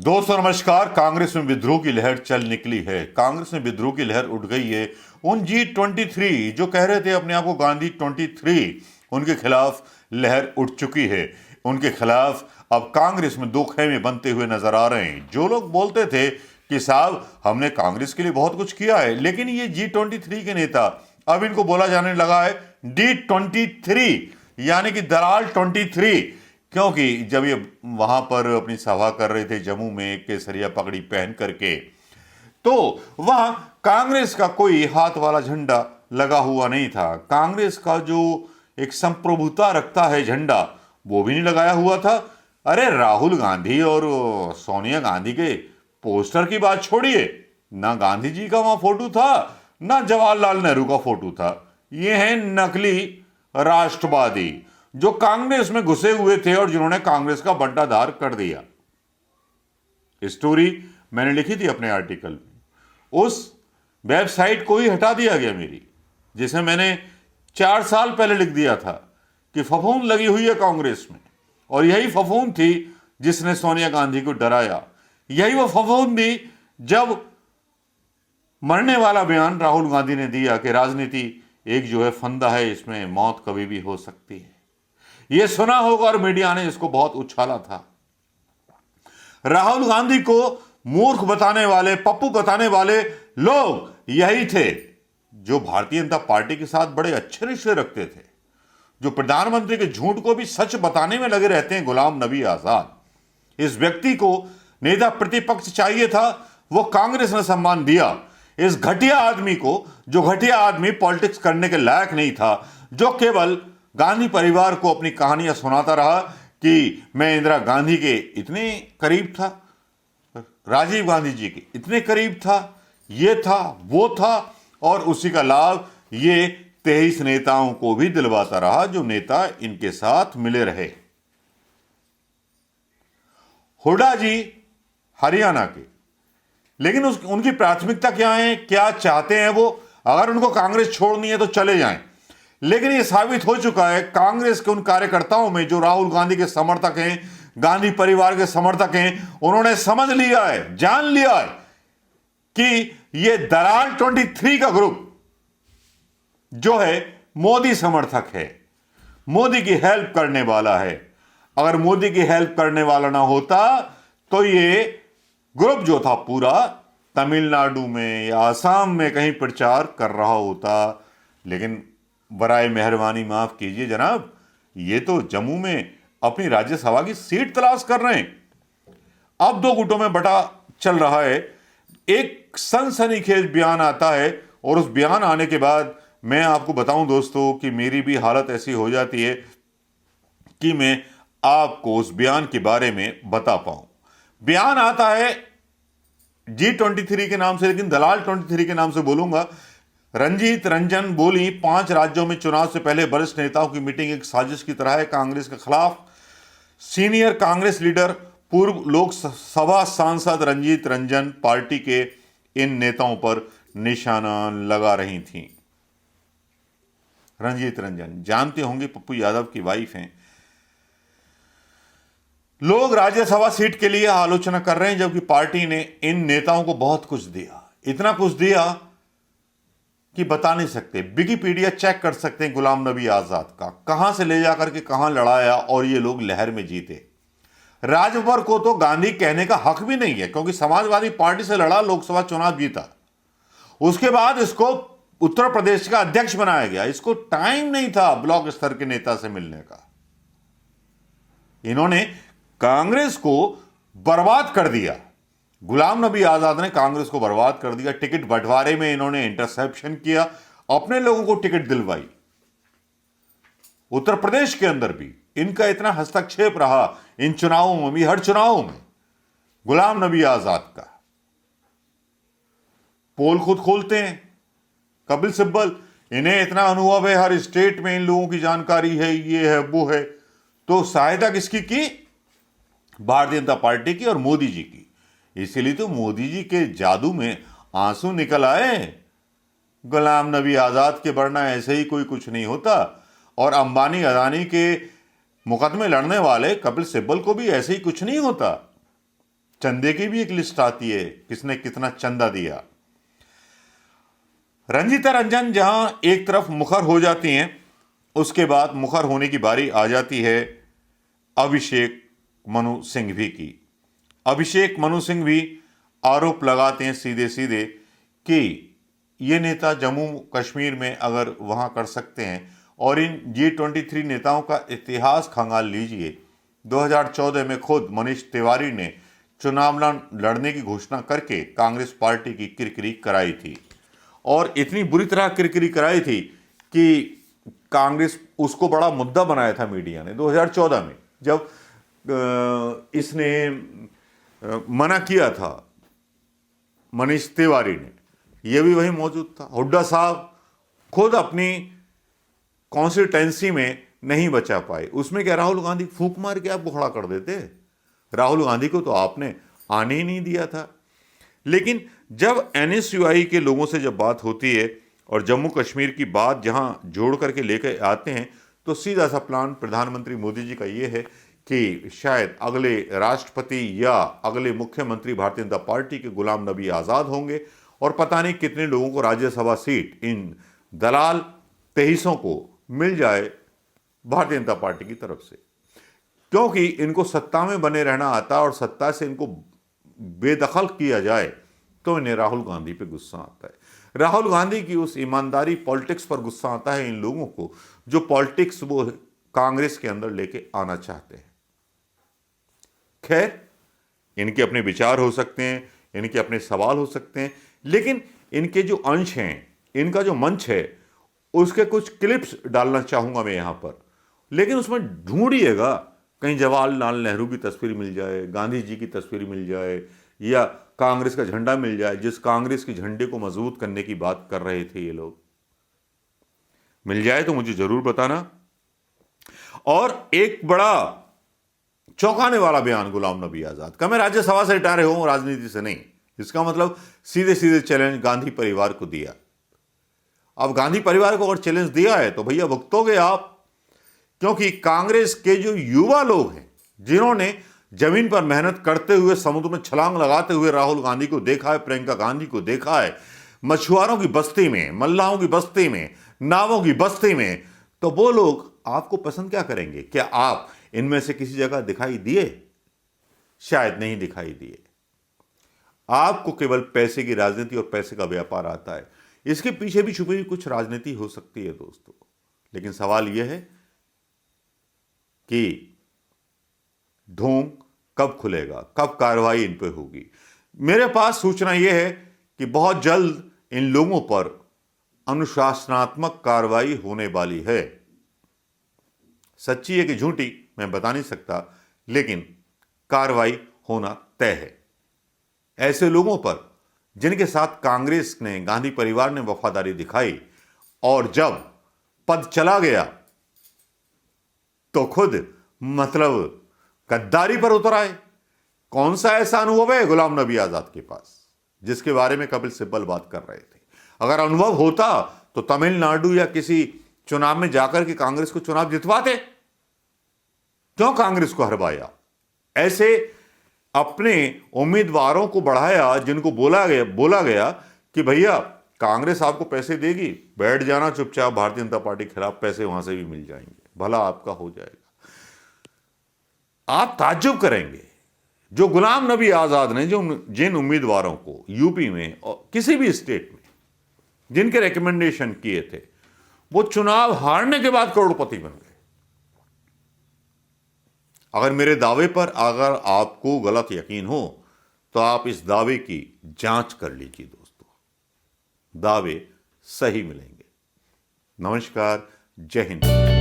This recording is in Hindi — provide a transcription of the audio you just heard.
दोस्तों नमस्कार। कांग्रेस में विद्रोह की लहर चल निकली है। कांग्रेस में विद्रोह की लहर उठ गई है। उन G23 जो कह रहे थे अपने आप को गांधी 23, उनके खिलाफ लहर उठ चुकी है। उनके खिलाफ अब कांग्रेस में दो खेमे बनते हुए नजर आ रहे हैं। जो लोग बोलते थे कि साहब हमने कांग्रेस के लिए बहुत कुछ किया है, लेकिन ये G23 के नेता अब इनको बोला जाने लगा है D23, यानी कि दलाल 23। क्योंकि जब ये वहां पर अपनी सभा कर रहे थे जम्मू में केसरिया पगड़ी पहन करके, तो वहां कांग्रेस का कोई हाथ वाला झंडा लगा हुआ नहीं था। कांग्रेस का जो एक संप्रभुता रखता है झंडा, वो भी नहीं लगाया हुआ था। अरे राहुल गांधी और सोनिया गांधी के पोस्टर की बात छोड़िए, ना गांधी जी का वहां फोटो था, ना जवाहरलाल नेहरू का फोटो था। ये हैं नकली राष्ट्रवादी जो कांग्रेस में घुसे हुए थे और जिन्होंने कांग्रेस का बंटाधार कर दिया। स्टोरी मैंने लिखी थी अपने आर्टिकल में। उस वेबसाइट को ही हटा दिया गया मेरी, जिसे मैंने 4 साल पहले लिख दिया था कि फफूंद लगी हुई है कांग्रेस में। और यही फफूंद थी जिसने सोनिया गांधी को डराया। यही वो फफूंद थी जब मरने वाला बयान राहुल गांधी ने दिया कि राजनीति एक जो है फंदा है, इसमें मौत कभी भी हो सकती है। यह सुना होगा और मीडिया ने इसको बहुत उछाला था। राहुल गांधी को मूर्ख बताने वाले, पप्पू बताने वाले लोग यही थे जो भारतीय जनता पार्टी के साथ बड़े अच्छे रिश्ते रखते थे, जो प्रधानमंत्री के झूठ को भी सच बताने में लगे रहते हैं। गुलाम नबी आजाद, इस व्यक्ति को नेता प्रतिपक्ष चाहिए था, वो कांग्रेस ने सम्मान दिया। इस घटिया आदमी को, जो घटिया आदमी पॉलिटिक्स करने के लायक नहीं था, जो केवल गांधी परिवार को अपनी कहानियां सुनाता रहा कि मैं इंदिरा गांधी के इतने करीब था, राजीव गांधी जी के इतने करीब था, ये था वो था, और उसी का लाभ ये 23 नेताओं को भी दिलवाता रहा जो नेता इनके साथ मिले रहे। हुड्डा जी हरियाणा के, लेकिन उनकी प्राथमिकता क्या है, क्या चाहते हैं वो? अगर उनको कांग्रेस छोड़नी है तो चले जाएं। लेकिन यह साबित हो चुका है कांग्रेस के उन कार्यकर्ताओं में जो राहुल गांधी के समर्थक हैं, गांधी परिवार के समर्थक हैं, उन्होंने समझ लिया है, जान लिया है कि यह दलाल 23 का ग्रुप जो है मोदी समर्थक है, मोदी की हेल्प करने वाला है। अगर मोदी की हेल्प करने वाला ना होता तो ये ग्रुप जो था पूरा तमिलनाडु में या आसाम में कहीं प्रचार कर रहा होता। लेकिन बराए मेहरबानी माफ कीजिए जनाब, ये तो जम्मू में अपनी राज्यसभा की सीट तलाश कर रहे हैं। अब दो गुटों में बटा चल रहा है। एक सनसनीखेज बयान आता है और उस बयान आने के बाद मैं आपको बताऊं दोस्तों कि मेरी भी हालत ऐसी हो जाती है कि मैं आपको उस बयान के बारे में बता पाऊं। बयान आता है G23 के नाम से, लेकिन दलाल 23 के नाम से बोलूंगा। रंजीत रंजन बोली, 5 राज्यों में चुनाव से पहले वरिष्ठ नेताओं की मीटिंग एक साजिश की तरह है कांग्रेस के खिलाफ। सीनियर कांग्रेस लीडर, पूर्व लोकसभा सांसद रंजीत रंजन पार्टी के इन नेताओं पर निशाना लगा रही थीं। रंजीत रंजन जानते होंगे पप्पू यादव की वाइफ हैं। लोग राज्यसभा सीट के लिए आलोचना कर रहे हैं, जबकि पार्टी ने इन नेताओं को बहुत कुछ दिया, इतना कुछ दिया कि बता नहीं सकते। विकिपीडिया चेक कर सकते हैं गुलाम नबी आजाद का, कहां से ले जाकर के कहां लड़ाया और ये लोग लहर में जीते। राजभर को तो गांधी कहने का हक भी नहीं है, क्योंकि समाजवादी पार्टी से लड़ा, लोकसभा चुनाव जीता। उसके बाद इसको उत्तर प्रदेश का अध्यक्ष बनाया गया। इसको टाइम नहीं था ब्लॉक स्तर के नेता से मिलने का। इन्होंने कांग्रेस को बर्बाद कर दिया। गुलाम नबी आजाद ने कांग्रेस को बर्बाद कर दिया। टिकट बंटवारे में इन्होंने इंटरसेप्शन किया, अपने लोगों को टिकट दिलवाई। उत्तर प्रदेश के अंदर भी इनका इतना हस्तक्षेप रहा, इन चुनावों में भी, हर चुनावों में गुलाम नबी आजाद का। पोल खुद खोलते हैं कपिल सिब्बल, इन्हें इतना अनुभव है, हर स्टेट में इन लोगों की जानकारी है, ये है वो है। तो सहायता किसकी की? भारतीय जनता पार्टी की और मोदी जी की। इसीलिए तो मोदी जी के जादू में आंसू निकल आए। गुलाम नबी आजाद के, वरना ऐसे ही कोई कुछ नहीं होता। और अंबानी अदानी के मुकदमे लड़ने वाले कपिल सिब्बल को भी ऐसे ही कुछ नहीं होता। चंदे की भी एक लिस्ट आती है, किसने कितना चंदा दिया। रंजीता रंजन जहां एक तरफ मुखर हो जाती हैं, उसके बाद मुखर होने की बारी आ जाती है अभिषेक मनु सिंघवी की। अभिषेक मनु सिंघवी आरोप लगाते हैं सीधे सीधे कि ये नेता जम्मू कश्मीर में अगर वहां कर सकते हैं, और इन G23 नेताओं का इतिहास खंगाल लीजिए। 2014 में खुद मनीष तिवारी ने चुनाव लड़ने की घोषणा करके कांग्रेस पार्टी की किरकिरी कराई थी, और इतनी बुरी तरह किरकिरी कराई थी कि कांग्रेस उसको बड़ा मुद्दा बनाया था मीडिया ने। 2014 में जब इसने मना किया था मनीष तिवारी ने, यह भी वहीं मौजूद था। हुड्डा साहब खुद अपनी कॉन्स्टिट्यूएंसी में नहीं बचा पाए, उसमें क्या राहुल गांधी फूंक मार के आपको खड़ा कर देते? राहुल गांधी को तो आपने आने ही नहीं दिया था। लेकिन जब NSUI के लोगों से जब बात होती है और जम्मू कश्मीर की बात जहां जोड़ करके लेकर आते हैं, तो सीधा सा प्लान प्रधानमंत्री मोदी जी का ये है कि शायद अगले राष्ट्रपति या अगले मुख्यमंत्री भारतीय जनता पार्टी के गुलाम नबी आज़ाद होंगे, और पता नहीं कितने लोगों को राज्यसभा सीट इन दलाल तेईसों को मिल जाए भारतीय जनता पार्टी की तरफ से, क्योंकि इनको सत्ता में बने रहना आता है और सत्ता से इनको बेदखल किया जाए तो इन्हें राहुल गांधी पे गुस्सा आता है। राहुल गांधी की उस ईमानदारी पॉलिटिक्स पर गुस्सा आता है इन लोगों को, जो पॉलिटिक्स वो कांग्रेस के अंदर लेके आना चाहते हैं। खैर, इनके अपने विचार हो सकते हैं, इनके अपने सवाल हो सकते हैं, लेकिन इनके जो अंश हैं, इनका जो मंच है, उसके कुछ क्लिप्स डालना चाहूंगा मैं यहां पर। लेकिन उसमें ढूंढिएगा कहीं जवाहरलाल नेहरू की तस्वीर मिल जाए, गांधी जी की तस्वीर मिल जाए, या कांग्रेस का झंडा मिल जाए, जिस कांग्रेस के झंडे को मजबूत करने की बात कर रहे थे ये लोग। मिल जाए तो मुझे जरूर बताना। और एक बड़ा चौंकाने वाला बयान गुलाम नबी आजाद का, मैं राज्यसभा से रिटायर हूं, राजनीति से नहीं। इसका मतलब सीधे सीधे चैलेंज गांधी परिवार को दिया। अब गांधी परिवार को अगर चैलेंज दिया है तो भैया भुगतोगे आप, क्योंकि कांग्रेस के जो युवा लोग हैं, जिन्होंने जमीन पर मेहनत करते हुए, समुद्र में छलांग लगाते हुए राहुल गांधी को देखा है, प्रियंका गांधी को देखा है, मछुआरों की बस्ती में, मल्लाहों की बस्ती में, नावों की बस्ती में, तो वो लोग आपको पसंद क्या करेंगे? क्या आप इनमें से किसी जगह दिखाई दिए? शायद नहीं दिखाई दिए। आपको केवल पैसे की राजनीति और पैसे का व्यापार आता है। इसके पीछे भी छुपी हुई कुछ राजनीति हो सकती है दोस्तों, लेकिन सवाल यह है कि ढोंग कब खुलेगा, कब कार्रवाई इन पे होगी। मेरे पास सूचना यह है कि बहुत जल्द इन लोगों पर अनुशासनात्मक कार्रवाई होने वाली है। सच्ची है कि झूठी मैं बता नहीं सकता, लेकिन कार्रवाई होना तय है। ऐसे लोगों पर जिनके साथ कांग्रेस ने, गांधी परिवार ने वफादारी दिखाई, और जब पद चला गया तो खुद मतलब गद्दारी पर उतर आए। कौन सा ऐसा अनुभव है गुलाम नबी आजाद के पास, जिसके बारे में कपिल सिब्बल बात कर रहे थे? अगर अनुभव होता तो तमिलनाडु या किसी चुनाव में जाकर के कांग्रेस को चुनाव जितवाते। क्यों कांग्रेस को हरवाया? ऐसे अपने उम्मीदवारों को बढ़ाया जिनको बोला गया कि भैया कांग्रेस आपको पैसे देगी, बैठ जाना चुपचाप, भारतीय जनता पार्टी के खिलाफ पैसे वहां से भी मिल जाएंगे, भला आपका हो जाएगा। आप ताज्जुब करेंगे, जो गुलाम नबी आजाद ने जिन उम्मीदवारों को यूपी में और किसी भी स्टेट में जिनके रिकमेंडेशन किए थे, वो चुनाव हारने के बाद करोड़पति बन गए। अगर मेरे दावे पर अगर आपको गलत यकीन हो तो आप इस दावे की जांच कर लीजिए दोस्तों, दावे सही मिलेंगे। नमस्कार, जय हिंद।